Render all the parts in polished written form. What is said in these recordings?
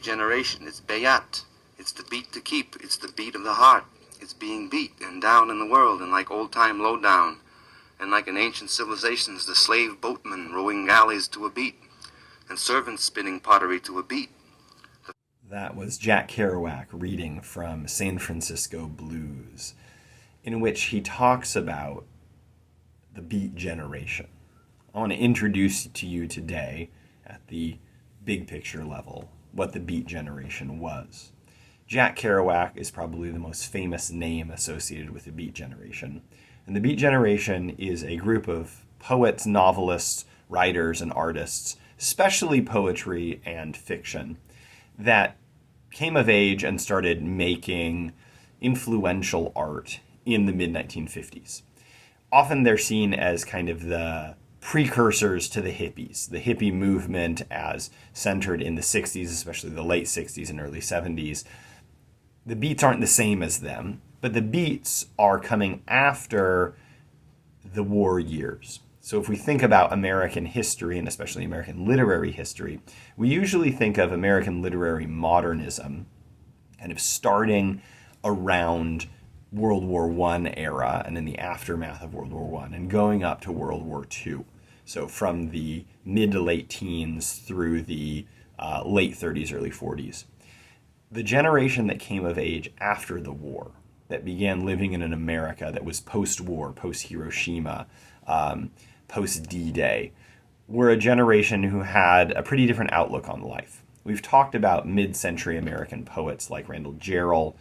generation. It's Bayat. It's the beat to keep. It's the beat of the heart. It's being beat and down in the world, and like old-time lowdown. And like in ancient civilizations, the slave boatmen rowing galleys to a beat, and servants spinning pottery to a beat. That was Jack Kerouac reading from San Francisco Blues, in which he talks about the beat generation. I want to introduce to you today, at the big picture level, what the beat generation was. Jack Kerouac is probably the most famous name associated with the beat generation. And the beat generation is a group of poets, novelists, writers, and artists, especially poetry and fiction, that came of age and started making influential art in the mid-1950s. Often they're seen as kind of the precursors to the hippies, the hippie movement as centered in the 60s, especially the late 60s and early 70s. The beats aren't the same as them, but the beats are coming after the war years. So if we think about American history, and especially American literary history, we usually think of American literary modernism kind of starting around World War I era and in the aftermath of World War I and going up to World War II. So from the mid to late teens through the late 30s, early 40s. The generation that came of age after the war, that began living in an America that was post-war, post-Hiroshima, post-D-Day, were a generation who had a pretty different outlook on life. We've talked about mid-century American poets like Randall Jarrell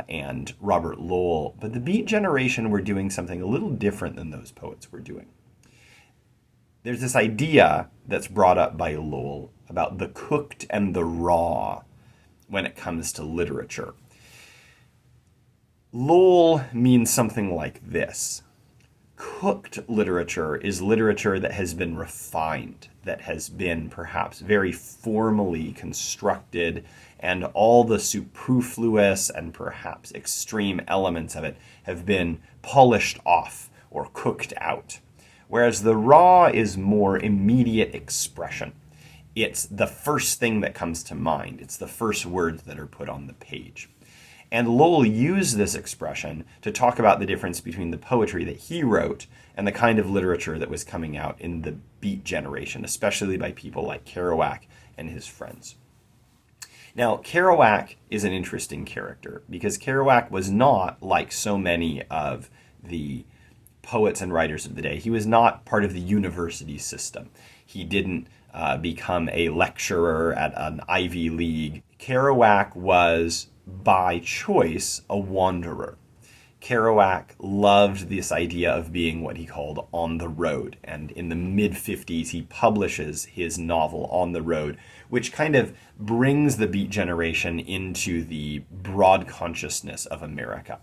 and Robert Lowell, but the beat generation were doing something a little different than those poets were doing. There's this idea that's brought up by Lowell about the cooked and the raw when it comes to literature. Lowell means something like this. Cooked literature is literature that has been refined, that has been perhaps very formally constructed, and all the superfluous and perhaps extreme elements of it have been polished off or cooked out. Whereas the raw is more immediate expression. It's the first thing that comes to mind. It's the first words that are put on the page. And Lowell used this expression to talk about the difference between the poetry that he wrote and the kind of literature that was coming out in the beat generation, especially by people like Kerouac and his friends. Now, Kerouac is an interesting character because Kerouac was not like so many of the poets and writers of the day. He was not part of the university system. He didn't become a lecturer at an Ivy League. Kerouac was, by choice, a wanderer. Kerouac loved this idea of being what he called on the road, and in the mid-50s he publishes his novel On the Road, which kind of brings the beat generation into the broad consciousness of America.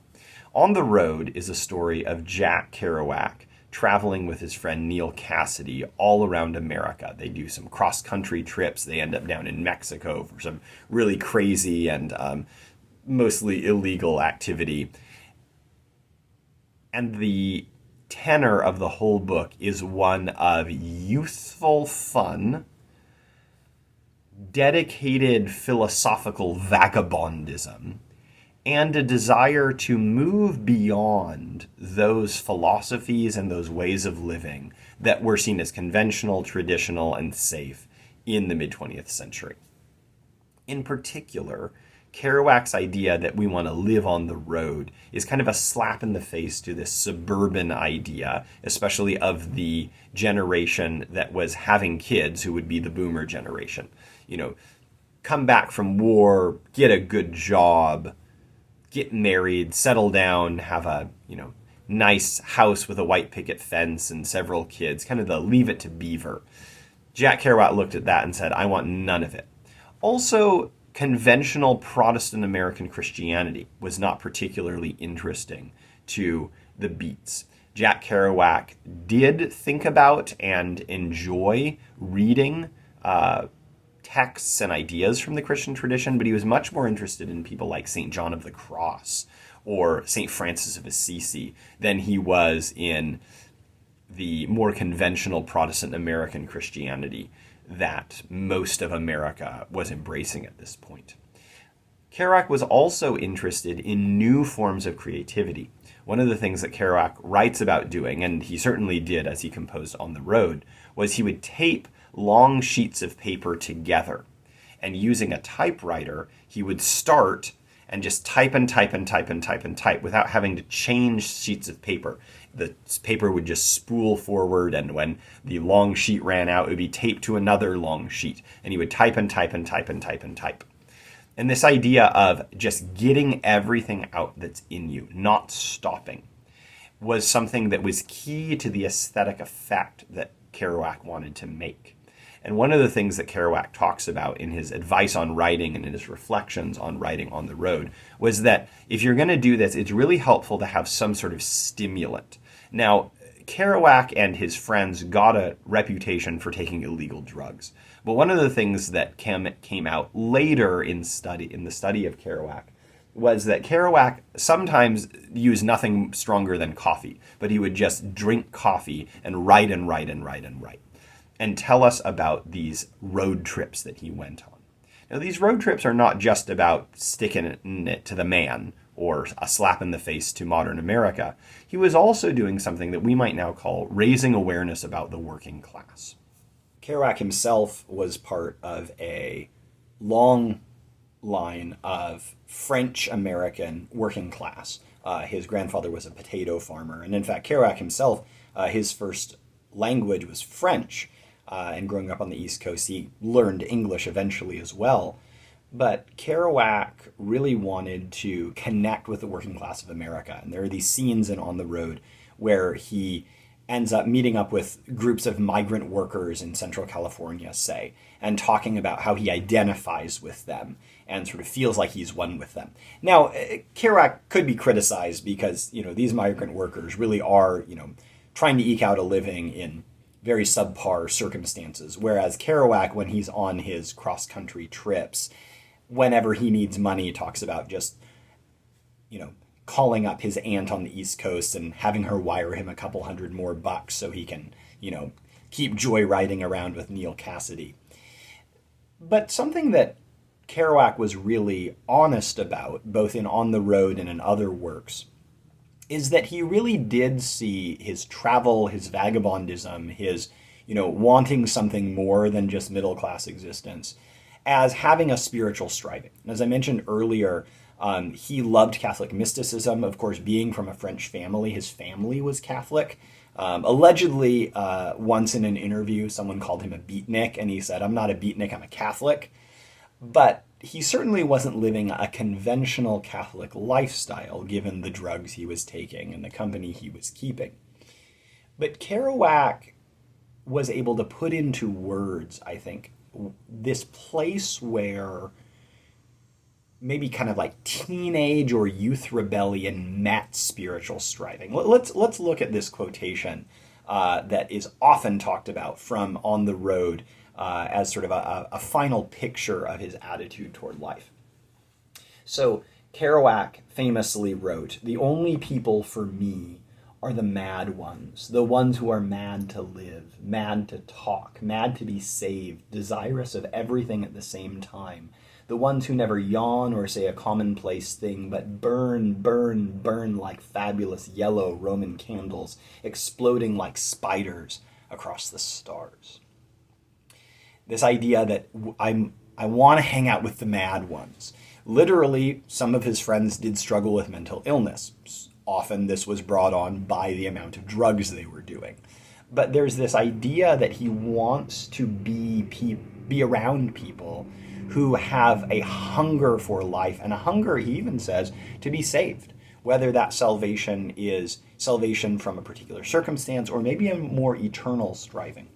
On the Road is a story of Jack Kerouac traveling with his friend Neil Cassidy all around America. They do some cross-country trips. They end up down in Mexico for some really crazy and mostly illegal activity. And the tenor of the whole book is one of youthful fun, dedicated philosophical vagabondism, and a desire to move beyond those philosophies and those ways of living that were seen as conventional, traditional, and safe in the mid-20th century. In particular, Kerouac's idea that we want to live on the road is kind of a slap in the face to this suburban idea, especially of the generation that was having kids, who would be the boomer generation. You know, come back from war, get a good job, get married, settle down, have a, nice house with a white picket fence and several kids, kind of the Leave It to Beaver. Jack Kerouac looked at that and said, I want none of it. Also, conventional Protestant American Christianity was not particularly interesting to the beats. Jack Kerouac did think about and enjoy reading texts and ideas from the Christian tradition, but he was much more interested in people like St. John of the Cross or St. Francis of Assisi than he was in the more conventional Protestant American Christianity that most of America was embracing at this point. Kerouac was also interested in new forms of creativity. One of the things that Kerouac writes about doing, and he certainly did as he composed On the Road, was he would tape long sheets of paper together. And using a typewriter, he would start and just type and type and type and type and type without having to change sheets of paper. The paper would just spool forward, and when the long sheet ran out, it would be taped to another long sheet. And he would type and type and type and type and type. And this idea of just getting everything out that's in you, not stopping, was something that was key to the aesthetic effect that Kerouac wanted to make. And one of the things that Kerouac talks about in his advice on writing and in his reflections on writing on the road was that if you're going to do this, it's really helpful to have some sort of stimulant. Now, Kerouac and his friends got a reputation for taking illegal drugs. But one of the things that came out later in the study of Kerouac was that Kerouac sometimes used nothing stronger than coffee, but he would just drink coffee and write and write and write and write, and tell us about these road trips that he went on. Now, these road trips are not just about sticking it to the man or a slap in the face to modern America. He was also doing something that we might now call raising awareness about the working class. Kerouac himself was part of a long line of French-American working class. His grandfather was a potato farmer, and in fact, Kerouac himself, his first language was French, and growing up on the East Coast, he learned English eventually as well. But Kerouac really wanted to connect with the working class of America, and there are these scenes in On the Road where he ends up meeting up with groups of migrant workers in Central California, say, and talking about how he identifies with them and sort of feels like he's one with them. Now, Kerouac could be criticized because, these migrant workers really are, trying to eke out a living in very subpar circumstances, whereas Kerouac, when he's on his cross-country trips, whenever he needs money, talks about just, calling up his aunt on the East Coast and having her wire him a couple $100 more so he can, keep joyriding around with Neil Cassidy. But something that Kerouac was really honest about, both in On the Road and in other works, is that he really did see his travel, his vagabondism, his, wanting something more than just middle-class existence, as having a spiritual striving. And as I mentioned earlier, he loved Catholic mysticism. Of course, being from a French family, his family was Catholic. Allegedly, once in an interview, someone called him a beatnik, and he said, "I'm not a beatnik, I'm a Catholic." But he certainly wasn't living a conventional Catholic lifestyle, given the drugs he was taking and the company he was keeping. But Kerouac was able to put into words, I think, this place where maybe kind of like teenage or youth rebellion met spiritual striving. Let's look at this quotation that is often talked about from On the Road as sort of a final picture of his attitude toward life. So Kerouac famously wrote, "The only people for me are the mad ones, the ones who are mad to live, mad to talk, mad to be saved, desirous of everything at the same time, the ones who never yawn or say a commonplace thing, but burn, burn, burn like fabulous yellow Roman candles, exploding like spiders across the stars." This idea that I want to hang out with the mad ones. Literally, some of his friends did struggle with mental illness. Often this was brought on by the amount of drugs they were doing. But there's this idea that he wants to be around people who have a hunger for life, and a hunger, he even says, to be saved. Whether that salvation is salvation from a particular circumstance or maybe a more eternal striving.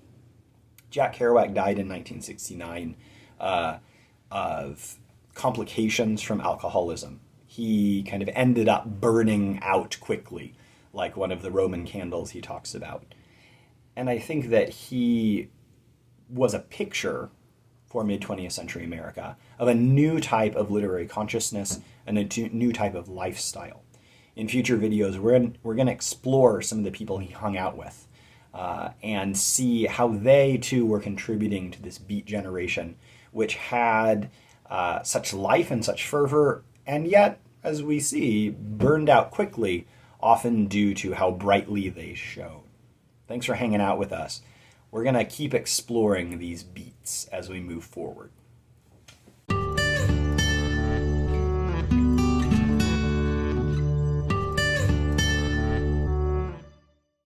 Jack Kerouac died in 1969 of complications from alcoholism. He kind of ended up burning out quickly, like one of the Roman candles he talks about. And I think that he was a picture for mid-20th century America of a new type of literary consciousness and a new type of lifestyle. In future videos, we're going to explore some of the people he hung out with. and see how they too were contributing to this beat generation, which had such life and such fervor, and yet, as we see, burned out quickly, often due to how brightly they shone. Thanks for hanging out with us. We're going to keep exploring these beats as we move forward.